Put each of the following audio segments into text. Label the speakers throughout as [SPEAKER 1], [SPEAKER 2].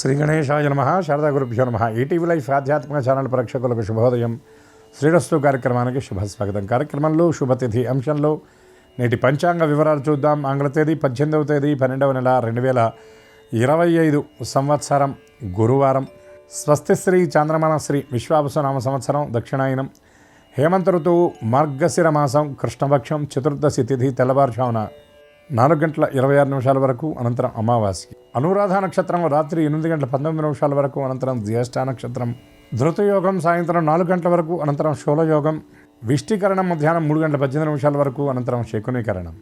[SPEAKER 1] శ్రీ గణేశాయ నమః. శారదా గురుభ్యో నమః. ఈటీవీ లైఫ్ ఆధ్యాత్మిక ఛానల్ ప్రేక్షకులకు శుభోదయం. శ్రీరస్తు కార్యక్రమానికి శుభస్వాగతం. కార్యక్రమంలో శుభతిథి అంశంలో నేటి పంచాంగ వివరాలు చూద్దాం. ఆంగ్ల తేదీ 18వ తేదీ 12వ నెల 2025 సంవత్సరం గురువారం. స్వస్తిశ్రీ చాంద్రమానశ్రీ విశ్వావసునామ సంవత్సరం దక్షిణాయనం హేమంత ఋతువు మార్గశిర మాసం కృష్ణపక్షం చతుర్దశి తిథి తెల్లవారుజామున 4:26 వరకు, అనంతరం అమావాస్య. అనురాధ నక్షత్రం రాత్రి 8:19 వరకు, అనంతరం జ్యేష్ఠ నక్షత్రం. ధృతయోగం సాయంత్రం 4 గంటల వరకు, అనంతరం శూలయోగం. విష్టికరణం మధ్యాహ్నం 3:18 వరకు, అనంతరం శకునీకరణం.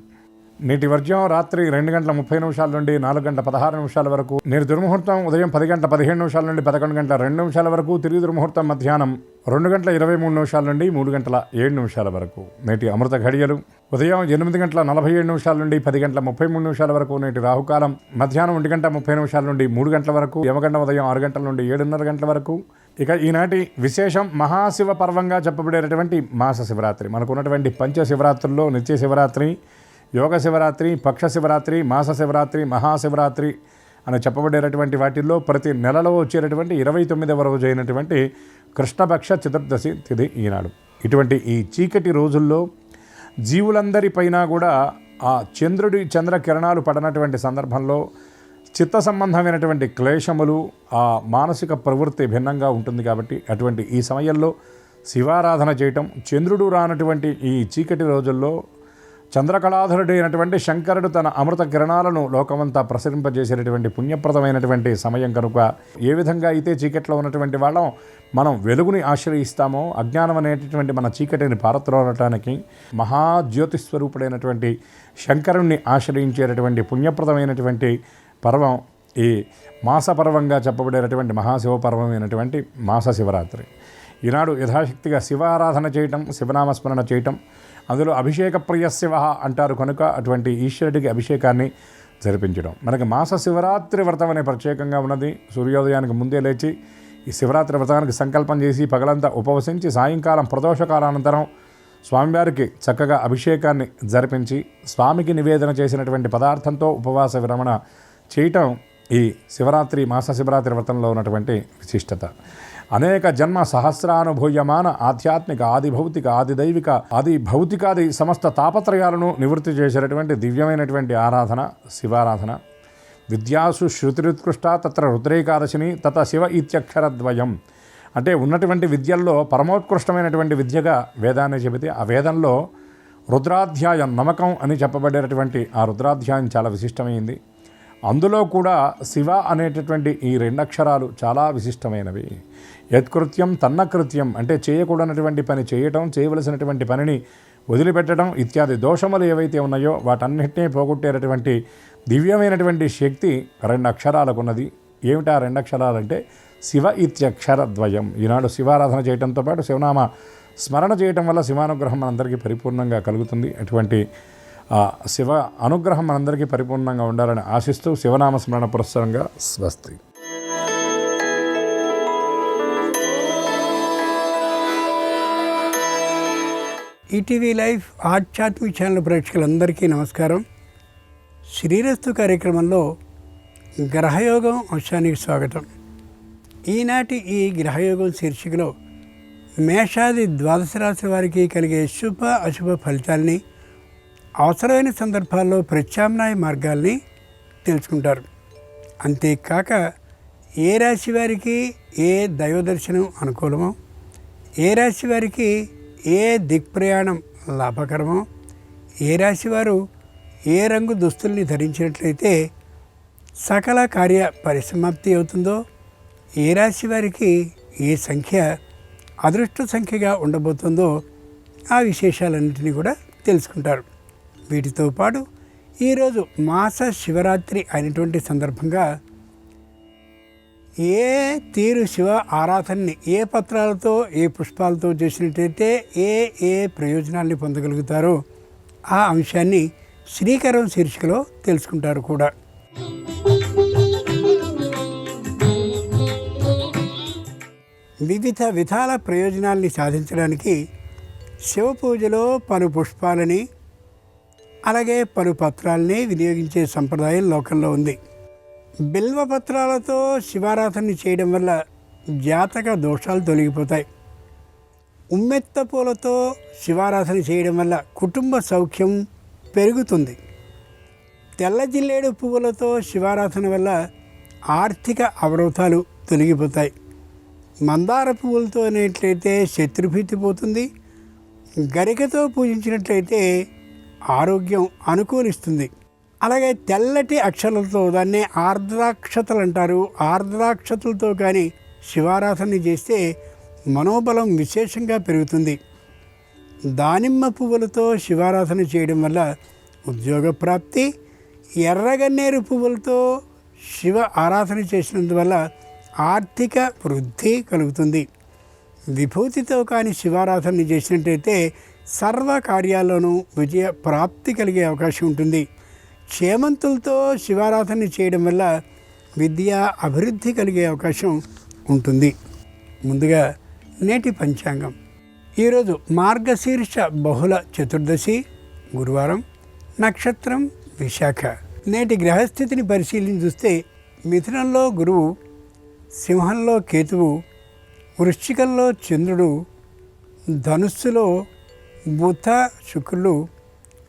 [SPEAKER 1] నేటి వర్జ్యం రాత్రి 2:30 నుండి 4:16 వరకు. నేటి దుర్ముహూర్తం ఉదయం 10:17 నుండి 11:02 వరకు. తిరిగి దుర్ముహూర్తం మధ్యాహ్నం 2:23 నుండి 3:07 వరకు. నేటి అమృత ఘడియలు ఉదయం 8:47 నుండి 10:33 వరకు. నేటి రాహుకాలం మధ్యాహ్నం 1:30 నుండి 3 గంటల వరకు. యమగండం ఉదయం 6 గంటల నుండి 7:30 వరకు. ఇక ఈనాటి విశేషం మహాశివ పర్వంగా చెప్పబడేటటువంటి మాస శివరాత్రి. మనకున్నటువంటి పంచ శివరాత్రుల్లో నిత్య శివరాత్రి, యోగ శివరాత్రి, పక్ష శివరాత్రి, మాస శివరాత్రి, మహాశివరాత్రి అని చెప్పబడేటటువంటి వాటిల్లో ప్రతి నెలలో వచ్చేటటువంటి 29వ రోజు అయినటువంటి కృష్ణపక్ష చతుర్దశి తిథి ఈనాడు. ఇటువంటి ఈ చీకటి రోజుల్లో జీవులందరిపైన కూడా ఆ చంద్రకిరణాలు పడనటువంటి సందర్భంలో చిత్త సంబంధమైనటువంటి క్లేశములు, ఆ మానసిక ప్రవృత్తి భిన్నంగా ఉంటుంది. కాబట్టి అటువంటి ఈ సమయంలో శివారాధన చేయటం, చంద్రుడు రానటువంటి ఈ చీకటి రోజుల్లో చంద్రకళాధరుడైనటువంటి శంకరుడు తన అమృత కిరణాలను లోకమంతా ప్రసరింపజేసేటటువంటి పుణ్యప్రదమైనటువంటి సమయం కనుక, ఏ విధంగా అయితే చీకట్లో ఉన్నటువంటి వాళ్ళం మనం వెలుగుని ఆశ్రయిస్తామో, అజ్ఞానం అనేటటువంటి మన చీకటిని పారత్రోలటానికి మహాజ్యోతిస్వరూపుడైనటువంటి శంకరుణ్ణి ఆశ్రయించేటటువంటి పుణ్యప్రదమైనటువంటి పర్వం ఈ మాస పర్వంగా చెప్పబడేటటువంటి మహాశివ పర్వమైనటువంటి మాస శివరాత్రి. ఈనాడు యథాశక్తిగా శివారాధన చేయటం, శివనామస్మరణ చేయటం, అందులో అభిషేక ప్రియ శివ అంటారు కనుక అటువంటి ఈశ్వరుడికి అభిషేకాన్ని జరిపించడం. మనకి మాస శివరాత్రి వ్రతం అనే ప్రత్యేకంగా ఉన్నది. సూర్యోదయానికి ముందే లేచి ఈ శివరాత్రి వ్రతానికి సంకల్పం చేసి పగలంతా ఉపవసించి సాయంకాలం ప్రదోషకాలానంతరం స్వామివారికి చక్కగా అభిషేకాన్ని జరిపించి స్వామికి నివేదన చేసినటువంటి పదార్థంతో ఉపవాస విరమణ చేయటం ఈ శివరాత్రి మాస శివరాత్రి వ్రతంలో ఉన్నటువంటి విశిష్టత. అనేక జన్మ సహస్రానుభూయమాన ఆధ్యాత్మిక, ఆదిభౌతిక, ఆదిదైవిక, ఆదిభౌతికాది సమస్త తాపత్రయాలను నివృత్తి చేసేటటువంటి దివ్యమైనటువంటి ఆరాధన శివారాధన. విద్యాసు శృతిరుత్కృష్ట తత్ర రుద్రేకాదశిని తత శివ ఇత్యక్షరద్వయం. అంటే ఉన్నటువంటి విద్యల్లో పరమోత్కృష్టమైనటువంటి విద్యగా వేదాన్ని చెబితే, ఆ వేదంలో రుద్రాధ్యాయం నమకం అని చెప్పబడేటటువంటి ఆ రుద్రాధ్యాయం చాలా విశిష్టమైంది. అందులో కూడా శివ అనేటటువంటి ఈ 2 అక్షరాలు చాలా విశిష్టమైనవి. యత్కృత్యం తన్నకృత్యం అంటే చేయకూడనటువంటి పని చేయటం, చేయవలసినటువంటి పనిని వదిలిపెట్టడం ఇత్యాది దోషములు ఏవైతే ఉన్నాయో వాటన్నిటినీ పోగొట్టేటటువంటి దివ్యమైనటువంటి శక్తి 2 అక్షరాలకు ఉన్నది. ఏమిటా 2 అక్షరాలంటే శివ ఇత్యక్షరద్వయం. ఈనాడు శివారాధన చేయడంతో పాటు శివనామ స్మరణ చేయటం వల్ల శివానుగ్రహం మనందరికీ పరిపూర్ణంగా కలుగుతుంది. అటువంటి శివ అనుగ్రహం మనందరికీ పరిపూర్ణంగా ఉండాలని ఆశిస్తూ శివనామ స్మరణ పురస్సరంగా స్వస్తి.
[SPEAKER 2] ఈటీవీ లైఫ్ ఆధ్యాత్మిక ఛానల్ ప్రేక్షకులందరికీ నమస్కారం. శ్రీరస్తు కార్యక్రమంలో గ్రహయోగం అంశానికి స్వాగతం. ఈనాటి ఈ గ్రహయోగం శీర్షికలో మేషాది ద్వాదశ రాశి వారికి కలిగే శుభ అశుభ ఫలితాల్ని, అవసరమైన సందర్భాల్లో ప్రత్యామ్నాయ మార్గాల్ని తెలుసుకుంటారు. అంతేకాక ఏ రాశి వారికి ఏ దైవదర్శనం అనుకూలమో, ఏ రాశి వారికి ఏ దిక్ప్రయాణం లాభకరమో, ఏ రాశి వారు ఏ రంగు దుస్తుల్ని ధరించినట్లయితే సకల కార్య పరిసమాప్తి అవుతుందో, ఏ రాశి వారికి ఏ సంఖ్య అదృష్ట సంఖ్యగా ఉండబోతుందో ఆ విశేషాలన్నింటినీ కూడా తెలుసుకుంటారు. వీటితో పాటు ఈరోజు మాస శివరాత్రి అయినటువంటి సందర్భంగా ఏ తీరు శివ ఆరాధనని ఏ పత్రాలతో ఏ పుష్పాలతో చేసినట్టయితే ఏ ప్రయోజనాల్ని పొందగలుగుతారో ఆ అంశాన్ని శ్రీకరం శీర్షికలో తెలుసుకుంటారు కూడా. వివిధ విధాల ప్రయోజనాల్ని సాధించడానికి శివ పూజలో పలు పుష్పాలని అలాగే పలు పత్రాలని వినియోగించే సంప్రదాయం లోకంలో ఉంది. బిల్వపత్రాలతో శివారాధన చేయడం వల్ల జాతక దోషాలు తొలగిపోతాయి. ఉమ్మెత్త పూలతో శివారాధన చేయడం వల్ల కుటుంబ సౌఖ్యం పెరుగుతుంది. తెల్ల జిల్లేడు పువ్వులతో శివారాధన వల్ల ఆర్థిక అవరోధాలు తొలగిపోతాయి. మందార పువ్వులతో అనేట్లయితే శత్రుభీతి పోతుంది. గరికతో పూజించినట్లయితే ఆరోగ్యం అనుకూలిస్తుంది. అలాగే తెల్లటి అక్షరాలతో, దాన్నే ఆర్ద్రాక్షతలు అంటారు, ఆర్ద్రాక్షతలతో కానీ శివారాధన చేస్తే మనోబలం విశేషంగా పెరుగుతుంది. దానిమ్మ పువ్వులతో శివారాధన చేయడం వల్ల ఉద్యోగ ప్రాప్తి. ఎర్రగన్నేరు పువ్వులతో శివ ఆరాధన చేసినందువల్ల ఆర్థిక వృద్ధి కలుగుతుంది. విభూతితో కానీ శివారాధన చేసినట్టయితే సర్వ కార్యాల్లోనూ విజయ ప్రాప్తి కలిగే అవకాశం ఉంటుంది. చేమంతులతో శివారాధన చేయడం వల్ల విద్యా అభివృద్ధి కలిగే అవకాశం ఉంటుంది. ముందుగా నేటి పంచాంగం. ఈరోజు మార్గశీర్ష బహుళ చతుర్దశి, గురువారం, నక్షత్రం విశాఖ. నేటి గ్రహస్థితిని పరిశీలించి చూస్తే మిథునంలో గురువు, సింహంలో కేతువు, వృశ్చికంలో చంద్రుడు, ధనుస్సులో బుధ శుక్రులు,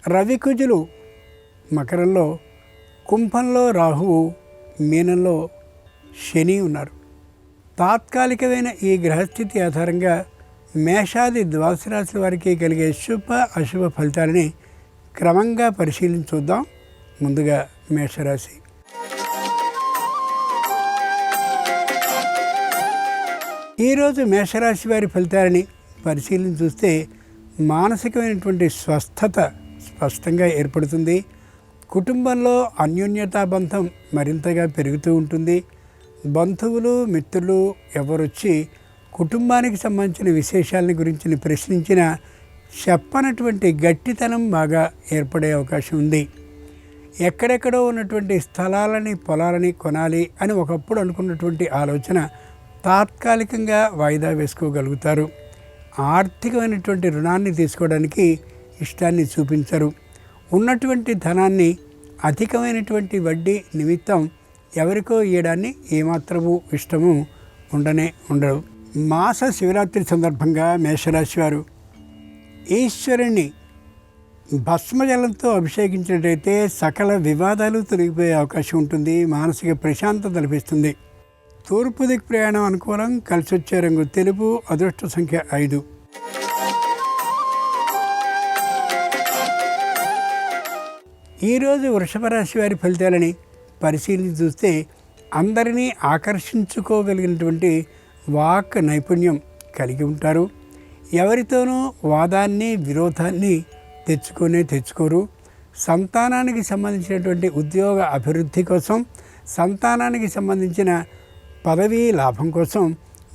[SPEAKER 2] రవికుజులు మకరంలో, కుంభంలో రాహువు, మీనంలో శని ఉన్నారు. తాత్కాలికమైన ఈ గ్రహస్థితి ఆధారంగా మేషాది ద్వాదశ రాశుల వారికి కలిగే శుభ అశుభ ఫలితాలని క్రమంగా పరిశీలించుద్దాం. ముందుగా మేషరాశి. ఈరోజు మేషరాశి వారి ఫలితాలని పరిశీలించి చూస్తే మానసికమైనటువంటి స్వస్థత స్పష్టంగా ఏర్పడుతుంది. కుటుంబంలో అన్యోన్యతాబంధం మరింతగా పెరుగుతూ ఉంటుంది. బంధువులు, మిత్రులు ఎవరొచ్చి కుటుంబానికి సంబంధించిన విశేషాలని గురించి ప్రశ్నించిన చెప్పనటువంటి గట్టితనం బాగా ఏర్పడే అవకాశం ఉంది. ఎక్కడెక్కడో ఉన్నటువంటి స్థలాలని, పొలాలని కొనాలి అని ఒకప్పుడు అనుకున్నటువంటి ఆలోచన తాత్కాలికంగా వాయిదా వేసుకోగలుగుతారు. ఆర్థికమైనటువంటి రుణాన్ని తీసుకోవడానికి ఇష్టాన్ని చూపించరు. ఉన్నటువంటి ధనాన్ని అధికమైనటువంటి వడ్డీ నిమిత్తం ఎవరికో ఇవ్వడాన్ని ఏమాత్రము ఇష్టము ఉండవు. మాస శివరాత్రి సందర్భంగా మేషరాశి వారు ఈశ్వరుని భస్మజలంతో అభిషేకించినట్టయితే సకల వివాదాలు తొలగిపోయే అవకాశం ఉంటుంది. మానసిక ప్రశాంతత లభిస్తుంది. తూర్పు దిక్కు ప్రయాణం అనుకూలం. కలిసి వచ్చే రంగు తెలుపు. అదృష్ట సంఖ్య 5. ఈరోజు వృషభ రాశి వారి ఫలితాలని పరిశీలించి చూస్తే అందరినీ ఆకర్షించుకోగలిగినటువంటి వాక్ నైపుణ్యం కలిగి ఉంటారు. ఎవరితోనూ వాదాన్ని, విరోధాన్ని తెచ్చుకోరు. సంతానానికి సంబంధించినటువంటి ఉద్యోగ అభివృద్ధి కోసం, సంతానానికి సంబంధించిన పదవీ లాభం కోసం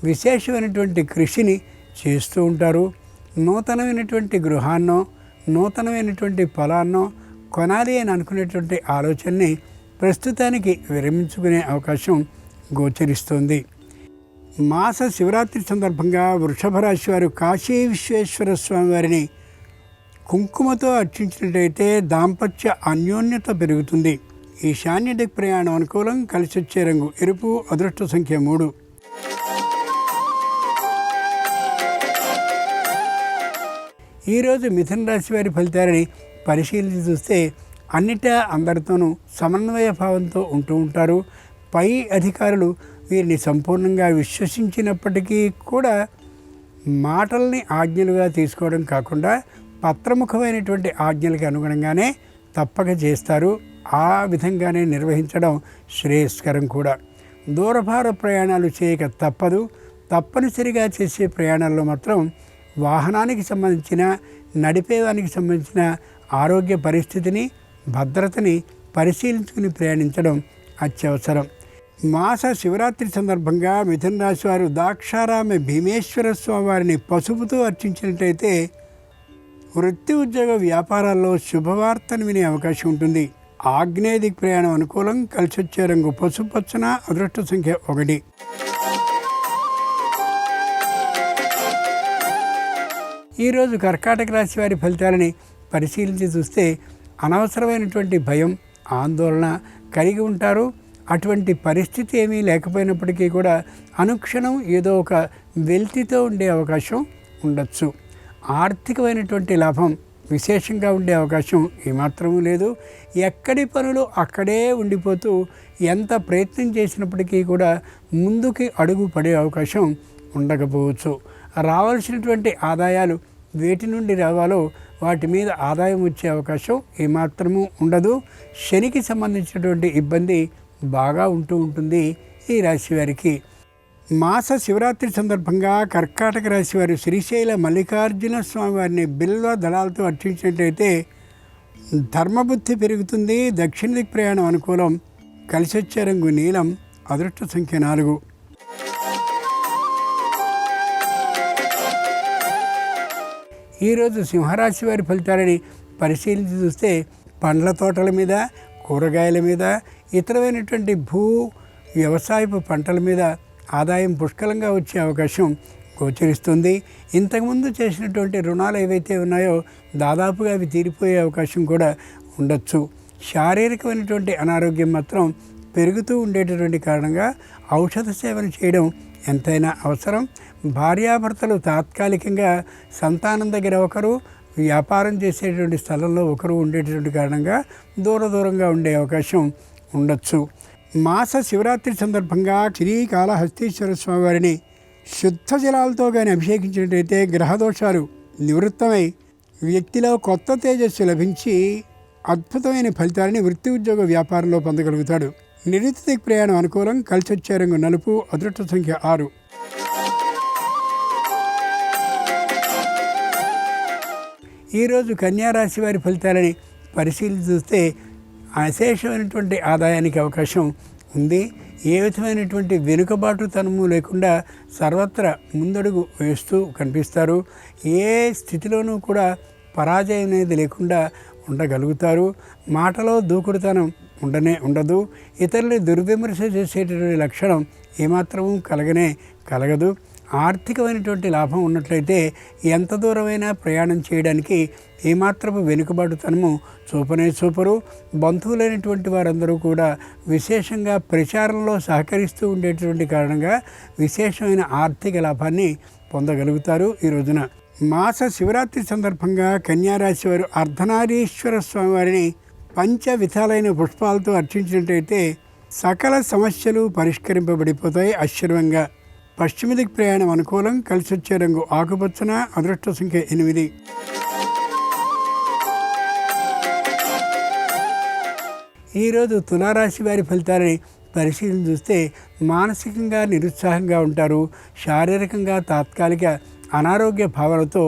[SPEAKER 2] విశేషమైనటువంటి కృషిని చేస్తూ ఉంటారు. నూతనమైనటువంటి గృహాన్నో, నూతనమైనటువంటి పొలాన్నో కొనాలి అని అనుకునేటువంటి ఆలోచనని ప్రస్తుతానికి విరమించుకునే అవకాశం గోచరిస్తోంది. మాస శివరాత్రి సందర్భంగా వృషభ రాశి వారు కాశీ విశ్వేశ్వర స్వామి వారిని కుంకుమతో అర్చించినట్టయితే దాంపత్య అన్యోన్యత పెరుగుతుంది. ఈశాన్య దిక్కు ప్రయాణం అనుకూలం. కలిసి వచ్చే రంగు ఎరుపు. అదృష్ట సంఖ్య 3. ఈరోజు మిథున రాశి వారి ఫలితాలని పరిశీలించి చూస్తే అన్నిటా అందరితోనూ సమన్వయ భావంతో ఉంటూ ఉంటారు. పై అధికారులు వీరిని సంపూర్ణంగా విశ్వసించినప్పటికీ కూడా మాటల్ని ఆజ్ఞలుగా తీసుకోవడం కాకుండా పత్రముఖమైనటువంటి ఆజ్ఞలకు అనుగుణంగానే తప్పక చేస్తారు. ఆ విధంగానే నిర్వహించడం శ్రేయస్కరం కూడా. దూరభార ప్రయాణాలు చేయక తప్పదు. తప్పనిసరిగా చేసే ప్రయాణాల్లో మాత్రం వాహనానికి సంబంధించిన, నడిపేవానికి సంబంధించిన ఆరోగ్య పరిస్థితిని, భద్రతని పరిశీలించుకుని ప్రయాణించడం అత్యవసరం. మాస శివరాత్రి సందర్భంగా మిథున రాశి వారు దాక్షారామ భీమేశ్వర స్వామి వారిని పసుపుతో అర్చించినట్లయితే వృత్తి, ఉద్యోగ, వ్యాపారాల్లో శుభవార్తను వినే అవకాశం ఉంటుంది. ఆగ్నేయ దిక్ ప్రయాణం అనుకూలం. కలిసి వచ్చే రంగు పసుపు పచ్చన. అదృష్ట సంఖ్య 1. ఈరోజు కర్కాటక రాశి వారి ఫలితాలని పరిశీలించి చూస్తే అనవసరమైనటువంటి భయం, ఆందోళన కలిగి ఉంటారు. అటువంటి పరిస్థితి ఏమీ లేకపోయినప్పటికీ కూడా అనుక్షణం ఏదో ఒక వెల్తితో ఉండే అవకాశం ఉండొచ్చు. ఆర్థికమైనటువంటి లాభం విశేషంగా ఉండే అవకాశం ఏమాత్రమూ లేదు. ఎక్కడి పనులు అక్కడే ఉండిపోతూ ఎంత ప్రయత్నం చేసినప్పటికీ కూడా ముందుకి అడుగు పడే అవకాశం ఉండకపోవచ్చు. రావాల్సినటువంటి ఆదాయాలు వేటి నుండి రావాలో వాటి మీద ఆదాయం వచ్చే అవకాశం ఏమాత్రమూ ఉండదు. శనికి సంబంధించినటువంటి ఇబ్బంది బాగా ఉంటూ ఉంటుంది ఈ రాశి వారికి. మాస శివరాత్రి సందర్భంగా కర్కాటక రాశి వారు శ్రీశైల మల్లికార్జున స్వామి వారిని బిల్వ దళాలతో అర్చించినట్లయితే ధర్మబుద్ధి పెరుగుతుంది. దక్షిణ దిక్ ప్రయాణం అనుకూలం. కలిసి వచ్చే రంగు నీలం. అదృష్ట సంఖ్య 4. ఈరోజు సింహరాశి వారి ఫలితాలని పరిశీలించి చూస్తే పండ్ల తోటల మీద, కూరగాయల మీద, ఇతరమైనటువంటి వ్యవసాయపు పంటల మీద ఆదాయం పుష్కలంగా వచ్చే అవకాశం గోచరిస్తుంది. ఇంతకుముందు చేసినటువంటి రుణాలు ఏవైతే ఉన్నాయో దాదాపుగా అవి తీరిపోయే అవకాశం కూడా ఉండొచ్చు. శారీరకమైనటువంటి అనారోగ్యం మాత్రం పెరుగుతూ ఉండేటటువంటి కారణంగా ఔషధ సేవలు చేయడం ఎంతైనా అవసరం. భార్యాభర్తలు తాత్కాలికంగా సంతానం దగ్గర ఒకరు, వ్యాపారం చేసేటువంటి స్థలంలో ఒకరు ఉండేటటువంటి కారణంగా దూరంగా ఉండే అవకాశం ఉండొచ్చు. మాస శివరాత్రి సందర్భంగా శ్రీకాళహస్తీశ్వర స్వామి వారిని శుద్ధ జలాలతో కానీ అభిషేకించినట్లయితే గ్రహదోషాలు నివృత్తమై వ్యక్తిలో కొత్త తేజస్సు లభించి అద్భుతమైన ఫలితాలని వృత్తి ఉద్యోగ వ్యాపారంలో పొందగలుగుతాడు. నిరుతి దిక్ ప్రయాణం అనుకూలం. కలిసి వచ్చే రంగు నలుపు. అదృష్ట సంఖ్య 6. ఈరోజు కన్యారాశి వారి ఫలితాలని పరిశీలించి చూస్తే అశేషమైనటువంటి ఆదాయానికి అవకాశం ఉంది. ఏ విధమైనటువంటి వెనుకబాటుతనము లేకుండా సర్వత్రా ముందడుగు వేస్తూ కనిపిస్తారు. ఏ స్థితిలోనూ కూడా పరాజయం అనేది లేకుండా ఉండగలుగుతారు. మాటలో దూకుడుతనం ఉండదు. ఇతరులని దుర్విమర్శ చేసేటటువంటి లక్షణం ఏమాత్రము కలగదు. ఆర్థికమైనటువంటి లాభం ఉన్నట్లయితే ఎంత దూరమైనా ప్రయాణం చేయడానికి ఏమాత్రము వెనుకబాటుతనము చూపరు. బంధువులైనటువంటి వారందరూ కూడా విశేషంగా ప్రచారంలో సహకరిస్తూ ఉండేటువంటి కారణంగా విశేషమైన ఆర్థిక లాభాన్ని పొందగలుగుతారు ఈ రోజున. మాస శివరాత్రి సందర్భంగా కన్యారాశి వారు అర్ధనారీశ్వర స్వామి వారిని పంచ విధాలైన పుష్పాలతో అర్చించినట్టయితే సకల సమస్యలు పరిష్కరింపబడిపోతాయి అశ్వరంగా. పశ్చిమ దిక్ ప్రయాణం అనుకూలం. కలిసి వచ్చే రంగు ఆకుపచ్చన. అదృష్ట సంఖ్య 8. ఈరోజు తులారాశి వారి ఫలితాలని పరిశీలన చూస్తే మానసికంగా నిరుత్సాహంగా ఉంటారు. శారీరకంగా తాత్కాలిక అనారోగ్య భావనతో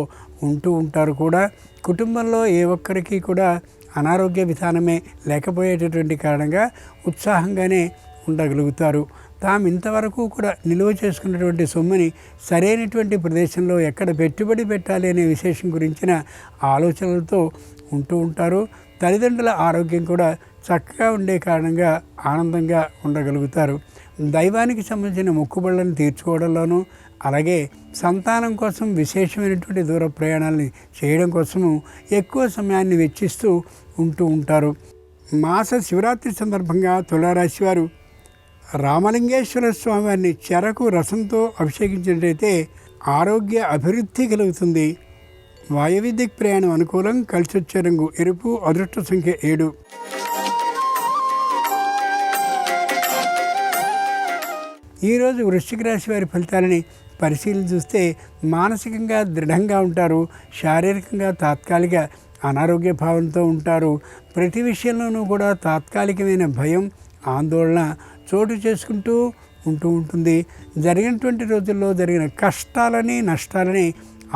[SPEAKER 2] ఉంటారు కూడా. కుటుంబంలో ఏ ఒక్కరికి కూడా అనారోగ్య విధానమే లేకపోయేటటువంటి కారణంగా ఉత్సాహంగానే ఉండగలుగుతారు. తాము ఇంతవరకు కూడా నిల్వ చేసుకున్నటువంటి సొమ్ముని సరైనటువంటి ప్రదేశంలో ఎక్కడ పెట్టుబడి పెట్టాలి అనే విశేషం గురించిన ఆలోచనలతో ఉంటారు. తల్లిదండ్రుల ఆరోగ్యం కూడా చక్కగా ఉండే కారణంగా ఆనందంగా ఉండగలుగుతారు. దైవానికి సంబంధించిన మొక్కుబళ్ళను తీర్చుకోవడంలోనూ, అలాగే సంతానం కోసం విశేషమైనటువంటి దూర ప్రయాణాలని చేయడం కోసము ఎక్కువ సమయాన్ని వెచ్చిస్తూ ఉంటారు. మాస శివరాత్రి సందర్భంగా తులారాశి వారు రామలింగేశ్వర స్వామి వారిని చెరకు రసంతో అభిషేకించినట్లయితే ఆరోగ్య అభివృద్ధి కలుగుతుంది. వాయవ్య దిక్ ప్రయాణం అనుకూలం. కలిసి వచ్చే రంగు ఎరుపు. అదృష్ట సంఖ్య 7. ఈరోజు వృశ్చిక రాశి వారి ఫలితాలని పరిశీలన చూస్తే మానసికంగా దృఢంగా ఉంటారు. శారీరకంగా తాత్కాలిక అనారోగ్య భావంతో ఉంటారు. ప్రతి విషయంలోనూ కూడా తాత్కాలికమైన భయం, ఆందోళన చోటు చేసుకుంటూ ఉంటుంది. జరిగినటువంటి రోజుల్లో జరిగిన కష్టాలని, నష్టాలని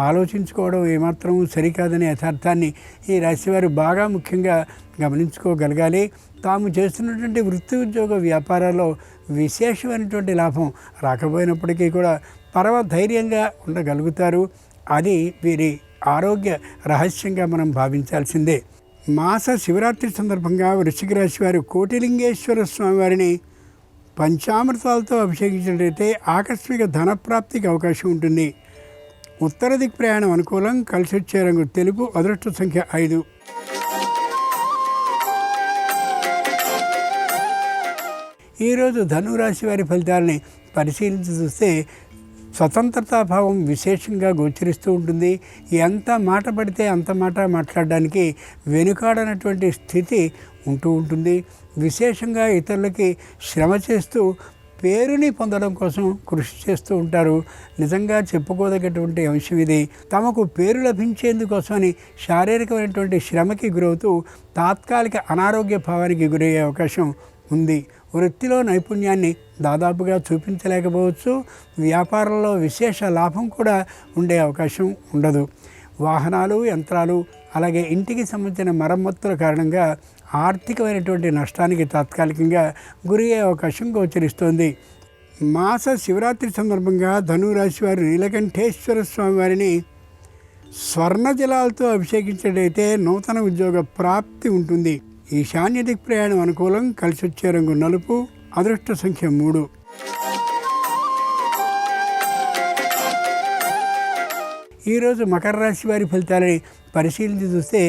[SPEAKER 2] ఆలోచించుకోవడం ఏమాత్రం సరికాదనే యథార్థాన్ని ఈ రాశివారు బాగా ముఖ్యంగా గమనించుకోగలగాలి. తాము చేస్తున్నటువంటి వృత్తి ఉద్యోగ వ్యాపారాల్లో విశేషమైనటువంటి లాభం రాకపోయినప్పటికీ కూడా ధైర్యంగా ఉండగలుగుతారు. అది వీరి ఆరోగ్య రహస్యంగా మనం భావించాల్సిందే. మాస శివరాత్రి సందర్భంగా వృశ్చిక రాశి వారు కోటిలింగేశ్వర స్వామి వారిని పంచామృతాలతో అభిషేకించినట్లయితే ఆకస్మిక ధనప్రాప్తికి అవకాశం ఉంటుంది. ఉత్తర దిక్ ప్రయాణం అనుకూలం. కలిసి వచ్చే రంగు తెలుపు. అదృష్ట సంఖ్య 5. ఈరోజు ధనురాశి వారి ఫలితాలని పరిశీలించి చూస్తే స్వతంత్రతాభావం విశేషంగా గోచరిస్తూ ఉంటుంది. ఎంత మాట పడితే అంత మాట మాట్లాడడానికి వెనుకాడనటువంటి స్థితి ఉంటూ ఉంటుంది. విశేషంగా ఇతరులకి శ్రమ చేస్తూ పేరుని పొందడం కోసం కృషి చేస్తూ ఉంటారు. నిజంగా చెప్పుకోదగ్గటువంటి అంశం ఇది. తమకు పేరు లభించేందుకోసమని శారీరకమైనటువంటి శ్రమకి గురవుతూ తాత్కాలిక అనారోగ్య భావానికి గురయ్యే అవకాశం ఉంది. వృత్తిలో నైపుణ్యాన్ని దాదాపుగా చూపించలేకపోవచ్చు. వ్యాపారంలో విశేష లాభం కూడా ఉండే అవకాశం ఉండదు. వాహనాలు, యంత్రాలు, అలాగే ఇంటికి సంబంధించిన మరమ్మతుల కారణంగా ఆర్థికమైనటువంటి నష్టానికి తాత్కాలికంగా గురయ్యే అవకాశం గోచరిస్తోంది. మాస శివరాత్రి సందర్భంగా ధనురాశి వారు నీలకంఠేశ్వర స్వామి వారిని స్వర్ణ జలాలతో అభిషేకించినట్లయితే నూతన ఉద్యోగ ప్రాప్తి ఉంటుంది. ఈశాన్య దిక్ ప్రయాణం అనుకూలం. కలిసి వచ్చే రంగు నలుపు. అదృష్ట సంఖ్య 3. ఈరోజు మకర రాశి వారి ఫలితాలని పరిశీలించి చూస్తే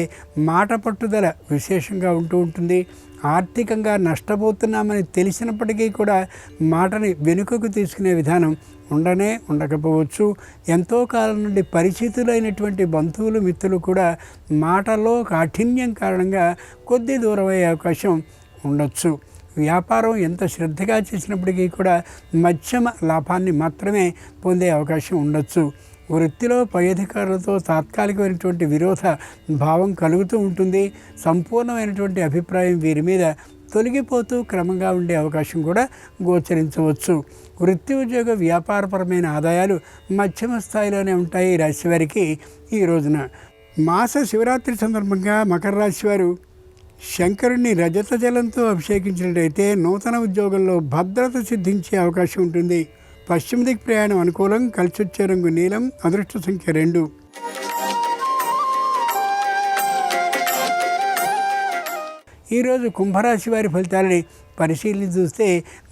[SPEAKER 2] మాట పట్టుదల విశేషంగా ఉంటూ ఉంటుంది. ఆర్థికంగా నష్టపోతున్నామని తెలిసినప్పటికీ కూడా మాటని వెనుకకు తీసుకునే విధానం ఉండకపోవచ్చు. ఎంతో కాలం నుండి పరిచితులైనటువంటి బంధువులు, మిత్రులు కూడా మాటలో కాఠిన్యం కారణంగా కొద్ది దూరం అయ్యే అవకాశం ఉండొచ్చు. వ్యాపారం ఎంత శ్రద్ధగా చేసినప్పటికీ కూడా మధ్యమ లాభాన్ని మాత్రమే పొందే అవకాశం ఉండొచ్చు. వృత్తిలో పై అధికారులతో తాత్కాలికమైనటువంటి విరోధ భావం కలుగుతూ ఉంటుంది. సంపూర్ణమైనటువంటి అభిప్రాయం వీరి మీద తొలగిపోతూ క్రమంగా ఉండే అవకాశం కూడా గోచరించవచ్చు. వృత్తి, ఉద్యోగ, వ్యాపారపరమైన ఆదాయాలు మధ్యమ స్థాయిలోనే ఉంటాయి ఈ రాశి వారికి. ఈ రోజున మాస శివరాత్రి సందర్భంగా మకర రాశి వారు శంకరుణ్ణి రజత జలంతో అభిషేకించినట్లయితే నూతన ఉద్యోగంలో భద్రత సిద్ధించే అవకాశం ఉంటుంది. పశ్చిమ దిక్ ప్రయాణం అనుకూలం. కలిసి వచ్చే రంగు నీలం. అదృష్ట సంఖ్య 2. ఈరోజు కుంభరాశి వారి ఫలితాలని పరిశీలించి చూస్తే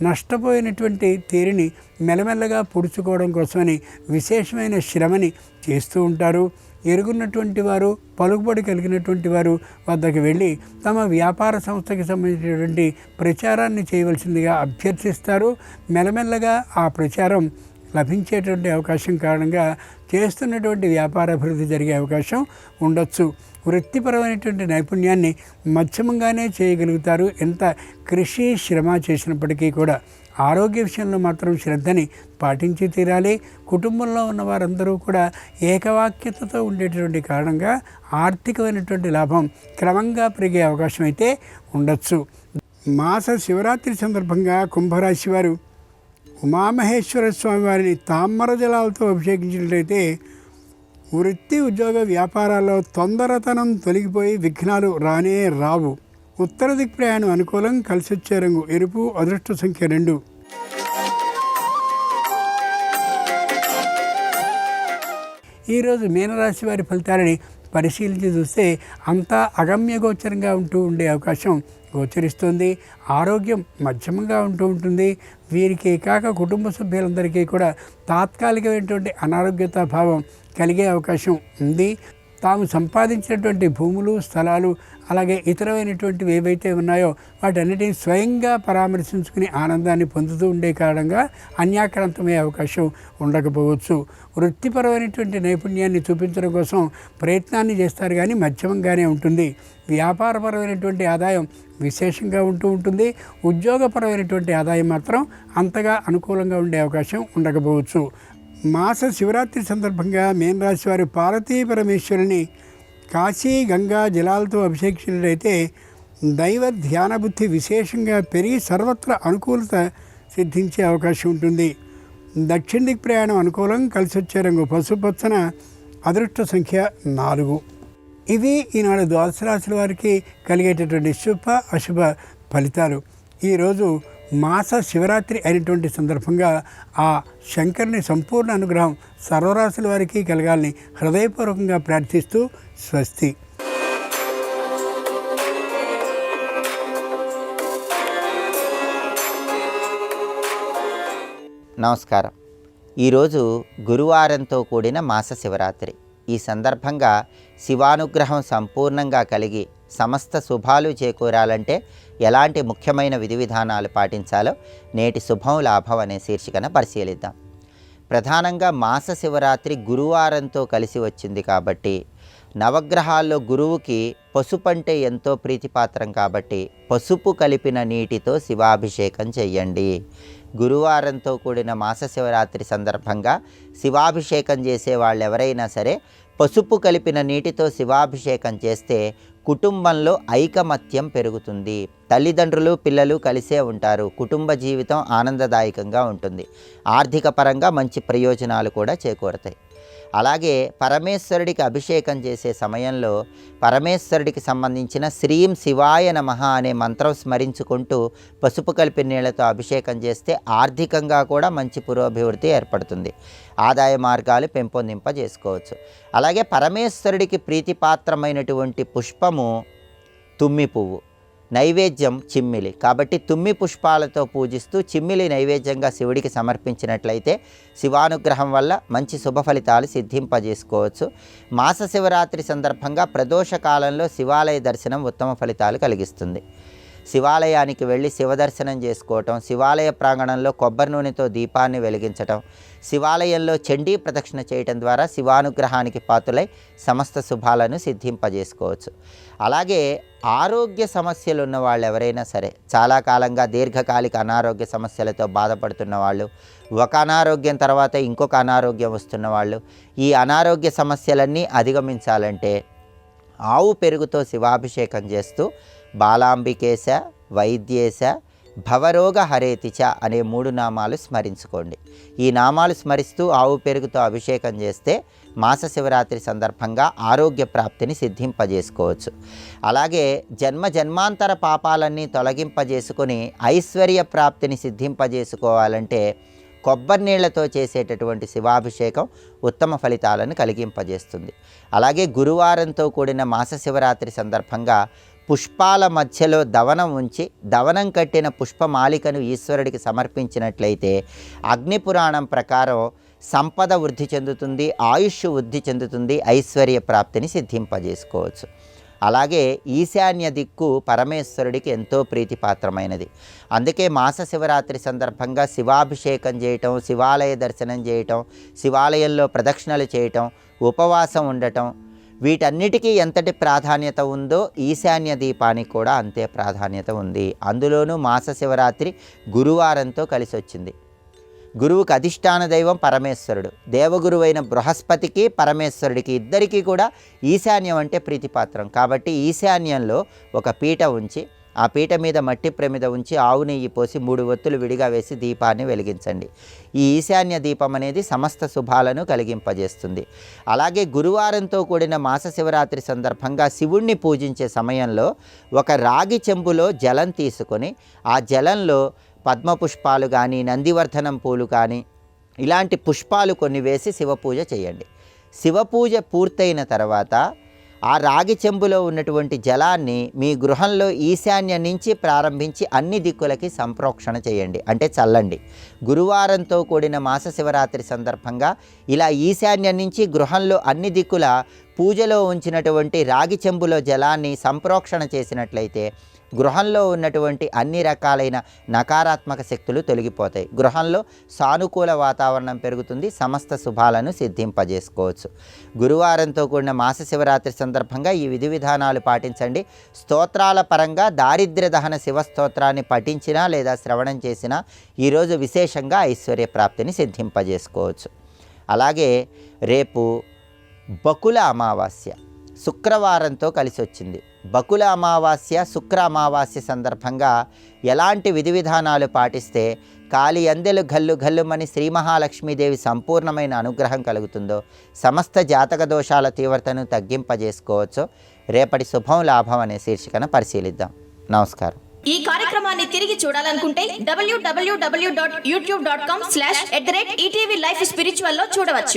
[SPEAKER 2] నష్టపోయినటువంటి తీరిని మెల్లమెల్లగా పుడుచుకోవడం కోసమని విశేషమైన శ్రమని చేస్తూ ఉంటారు. ఎరుగున్నటువంటి వారు, పలుకుబడి కలిగినటువంటి వారు వద్దకు వెళ్ళి తమ వ్యాపార సంస్థకి సంబంధించినటువంటి ప్రచారాన్ని చేయవలసిందిగా అభ్యర్థిస్తారు. మెల్లమెల్లగా ఆ ప్రచారం లభించేటువంటి అవకాశం కారణంగా చేస్తున్నటువంటి వ్యాపార అభివృద్ధి జరిగే అవకాశం ఉండొచ్చు. వృత్తిపరమైనటువంటి నైపుణ్యాన్ని మధ్యమంగానే చేయగలుగుతారు. ఎంత కృషి, శ్రమ చేసినప్పటికీ కూడా ఆరోగ్య విషయంలో మాత్రం శ్రద్ధని పాటించి తీరాలి. కుటుంబంలో ఉన్న వారందరూ కూడా ఏకవాక్యతతో ఉండేటటువంటి కారణంగా ఆర్థికమైనటువంటి లాభం క్రమంగా పెరిగే అవకాశం అయితే ఉండొచ్చు. మాస శివరాత్రి సందర్భంగా కుంభరాశి వారు ఉమామహేశ్వర స్వామి వారిని తామర జలాలతో అభిషేకించినట్లయితే వృత్తి, ఉద్యోగ, వ్యాపారాల్లో తొందరతనం తొలగిపోయి విఘ్నాలు రానే రావు. ఉత్తర దిక్ ప్రయాణం అనుకూలం. కలిసి వచ్చే రంగు ఎరుపు. అదృష్ట సంఖ్య 2. ఈరోజు మీనరాశి వారి ఫలితాలని పరిశీలించి చూస్తే అంతా అగమ్యగోచరంగా ఉండే అవకాశం గోచరిస్తుంది. ఆరోగ్యం మధ్యమంగా ఉంటుంది. వీరికి కాక కుటుంబ సభ్యులందరికీ కూడా తాత్కాలికమైనటువంటి అనారోగ్యత భావం కలిగే అవకాశం ఉంది. తాము సంపాదించినటువంటి భూములు, స్థలాలు, అలాగే ఇతరమైనటువంటివి ఏవైతే ఉన్నాయో వాటన్నిటిని స్వయంగా పరామర్శించుకుని ఆనందాన్ని పొందుతూ ఉండే కారణంగా అన్యాక్రాంతమయ్యే అవకాశం ఉండకపోవచ్చు. వృత్తిపరమైనటువంటి నైపుణ్యాన్ని చూపించడం కోసం ప్రయత్నాన్ని చేస్తారు, కానీ మధ్యమంగానే ఉంటుంది. వ్యాపారపరమైనటువంటి ఆదాయం విశేషంగా ఉంటుంది. ఉద్యోగపరమైనటువంటి ఆదాయం మాత్రం అంతగా అనుకూలంగా ఉండే అవకాశం ఉండకపోవచ్చు. మాస శివరాత్రి సందర్భంగా మీనరాశి వారు పార్వతీ పరమేశ్వరుని కాశీ, గంగా జలాలతో అభిషేకించినట్లయితే దైవ ధ్యాన బుద్ధి విశేషంగా పెరిగి సర్వత్ర అనుకూలత సిద్ధించే అవకాశం ఉంటుంది. దక్షిణ దిక్ ప్రయాణం అనుకూలం. కలిసి వచ్చే రంగు పసుపచ్చన. అదృష్ట సంఖ్య 4. ఇవి ఈనాడు ద్వాదశ రాశుల వారికి కలిగేటటువంటి శుభ అశుభ ఫలితాలు. ఈరోజు మాస శివరాత్రి అయినటువంటి సందర్భంగా ఆ శంకరుని సంపూర్ణ అనుగ్రహం సర్వరాశుల వారికి కలగాలని హృదయపూర్వకంగా ప్రార్థిస్తూ స్వస్తి.
[SPEAKER 3] నమస్కారం. ఈరోజు గురువారంతో కూడిన మాస శివరాత్రి. ఈ సందర్భంగా శివానుగ్రహం సంపూర్ణంగా కలిగి సమస్త శుభాలు చేకూరాలంటే ఎలాంటి ముఖ్యమైన విధి విధానాలు పాటించాలో నేటి శుభం లాభం అనే శీర్షికన పరిశీలిద్దాం. ప్రధానంగా మాస శివరాత్రి గురువారంతో కలిసి వచ్చింది కాబట్టి, నవగ్రహాల్లో గురువుకి పసుపు అంటే ఎంతో ప్రీతిపాత్రం కాబట్టి పసుపు కలిపిన నీటితో శివాభిషేకం చెయ్యండి. గురువారంతో కూడిన మాస శివరాత్రి సందర్భంగా శివాభిషేకం చేసే వాళ్ళు ఎవరైనా సరే పసుపు కలిపిన నీటితో శివాభిషేకం చేస్తే కుటుంబంలో ఐకమత్యం పెరుగుతుంది. తల్లిదండ్రులు పిల్లలు కలిసే ఉంటారు. కుటుంబ జీవితం ఆనందదాయకంగా ఉంటుంది. ఆర్థిక పరంగా మంచి ప్రయోజనాలు కూడా చేకూరతాయి. అలాగే పరమేశ్వరుడికి అభిషేకం చేసే సమయంలో పరమేశ్వరుడికి సంబంధించిన శ్రీం శివాయ నమః అనే మంత్రం స్మరించుకుంటూ పసుపు కలిపి నీళ్లతో అభిషేకం చేస్తే ఆర్థికంగా కూడా మంచి పురోభివృద్ధి ఏర్పడుతుంది. ఆదాయ మార్గాలు పెంపొందింపజేసుకోవచ్చు. అలాగే పరమేశ్వరుడికి ప్రీతిపాత్రమైనటువంటి పుష్పము తుమ్మి పువ్వు, నైవేద్యం చిమ్మిలి. కాబట్టి తుమ్మి పుష్పాలతో పూజిస్తూ చిమ్మిలి నైవేద్యంగా శివుడికి సమర్పించినట్లయితే శివానుగ్రహం వల్ల మంచి శుభ ఫలితాలు సిద్ధింపజేసుకోవచ్చు. మాస శివరాత్రి సందర్భంగా ప్రదోష కాలంలో శివాలయ దర్శనం ఉత్తమ ఫలితాలు కలిగిస్తుంది. శివాలయానికి వెళ్ళి శివదర్శనం చేసుకోవటం, శివాలయ ప్రాంగణంలో కొబ్బరి నూనెతో దీపాన్ని వెలిగించటం, శివాలయంలో చండీ ప్రదక్షిణ చేయటం ద్వారా శివానుగ్రహానికి పాత్రులై సమస్త శుభాలను సిద్ధింపజేసుకోవచ్చు. అలాగే ఆరోగ్య సమస్యలు ఉన్న వాళ్ళు ఎవరైనా సరే, చాలా కాలంగా దీర్ఘకాలిక అనారోగ్య సమస్యలతో బాధపడుతున్న వాళ్ళు, ఒక అనారోగ్యం తర్వాత ఇంకొక అనారోగ్యం వస్తున్న వాళ్ళు, ఈ అనారోగ్య సమస్యలన్నీ అధిగమించాలంటే ఆవు పెరుగుతో శివాభిషేకం చేస్తూ బాలాంబికేశ, వైద్యేశ, భవరోగ హరేతిచ అనే 3 నామాలు స్మరించుకోండి. ఈ నామాలు స్మరిస్తూ ఆవు పెరుగుతో అభిషేకం చేస్తే మాస శివరాత్రి సందర్భంగా ఆరోగ్య ప్రాప్తిని సిద్ధింపజేసుకోవచ్చు. అలాగే జన్మాంతర పాపాలన్నీ తొలగింపజేసుకొని ఐశ్వర్య ప్రాప్తిని సిద్ధింపజేసుకోవాలంటే కొబ్బరి నీళ్లతో చేసేటటువంటి శివాభిషేకం ఉత్తమ ఫలితాలను కలిగింపజేస్తుంది. అలాగే గురువారంతో కూడిన మాస శివరాత్రి సందర్భంగా పుష్పాల మధ్యలో దవనం ఉంచి దవనం కట్టిన పుష్పమాలికను ఈశ్వరుడికి సమర్పించినట్లయితే అగ్నిపురాణం ప్రకారం సంపద వృద్ధి చెందుతుంది, ఆయుష్ వృద్ధి చెందుతుంది, ఐశ్వర్య ప్రాప్తిని సిద్ధింపజేసుకోవచ్చు. అలాగే ఈశాన్య దిక్కు పరమేశ్వరుడికి ఎంతో ప్రీతిపాత్రమైనది. అందుకే మాస శివరాత్రి సందర్భంగా శివాభిషేకం చేయటం, శివాలయ దర్శనం చేయటం, శివాలయంలో ప్రదక్షిణలు చేయటం, ఉపవాసం ఉండటం, వీటన్నిటికీ ఎంతటి ప్రాధాన్యత ఉందో ఈశాన్య దీపానికి కూడా అంతే ప్రాధాన్యత ఉంది. అందులోనూ మాస శివరాత్రి గురువారంతో కలిసి వచ్చింది. గురువుకి అధిష్టాన దైవం పరమేశ్వరుడు, దేవగురువైన బృహస్పతికి పరమేశ్వరుడికి ఇద్దరికీ కూడా ఈశాన్యం అంటే ప్రీతిపాత్రం. కాబట్టి ఈశాన్యంలో ఒక పీట ఉంచి ఆ పీట మీద మట్టి ప్రమిద ఉంచి ఆవు నెయ్యి పోసి 3 ఒత్తులు విడిగా వేసి దీపాన్ని వెలిగించండి. ఈ ఈశాన్య దీపం అనేది సమస్త శుభాలను కలిగింపజేస్తుంది. అలాగే గురువారంతో కూడిన మాస శివరాత్రి సందర్భంగా శివుణ్ణి పూజించే సమయంలో ఒక రాగి చెంబులో జలం తీసుకొని ఆ జలంలో పద్మపుష్పాలు కానీ, నందివర్ధనం పూలు కానీ, ఇలాంటి పుష్పాలు కొన్ని వేసి శివపూజ చేయండి. శివపూజ పూర్తయిన తర్వాత ఆ రాగి చెంబులో ఉన్నటువంటి జలాన్ని మీ గృహంలో ఈశాన్యం నుంచి ప్రారంభించి అన్ని దిక్కులకి సంప్రోక్షణ చేయండి, అంటే చల్లండి. గురువారంతో కూడిన మాస శివరాత్రి సందర్భంగా ఇలా ఈశాన్యం నుంచి గృహంలో అన్ని దిక్కుల పూజలో ఉంచినటువంటి రాగి చెంబులో జలాన్ని సంప్రోక్షణ చేసినట్లయితే గృహంలో ఉన్నటువంటి అన్ని రకాలైన నకారాత్మక శక్తులు తొలగిపోతాయి. గృహంలో సానుకూల వాతావరణం పెరుగుతుంది. సమస్త శుభాలను సిద్ధింపజేసుకోవచ్చు. గురువారంతో కూడిన మాస శివరాత్రి సందర్భంగా ఈ విధి విధానాలు పాటించండి. స్తోత్రాల పరంగా దారిద్ర్య దహన శివ స్తోత్రాన్ని పఠించినా లేదా శ్రవణం చేసినా ఈరోజు విశేషంగా ఐశ్వర్య ప్రాప్తిని సిద్ధింపజేసుకోవచ్చు. అలాగే రేపు బకుల అమావాస్య శుక్రవారంతో కలిసి వచ్చింది. బకుల అమావాస్య, శుక్ర అమావాస్య సందర్భంగా ఎలాంటి విధి విధానాలు పాటిస్తే కాలి అందెలు గల్లు గల్లుమని శ్రీ మహాలక్ష్మీదేవి సంపూర్ణమైన అనుగ్రహం కలుగుతుందో, సమస్త జాతక దోషాల తీవ్రతను తగ్గింపజేసుకోవచ్చో రేపటి శుభం లాభం అనే శీర్షికను పరిశీలిద్దాం. నమస్కారం.
[SPEAKER 4] ఈ కార్యక్రమాన్ని తిరిగి చూడాలనుకుంటే www.youtube.com/ETV Life Spiritual లో చూడవచ్చు.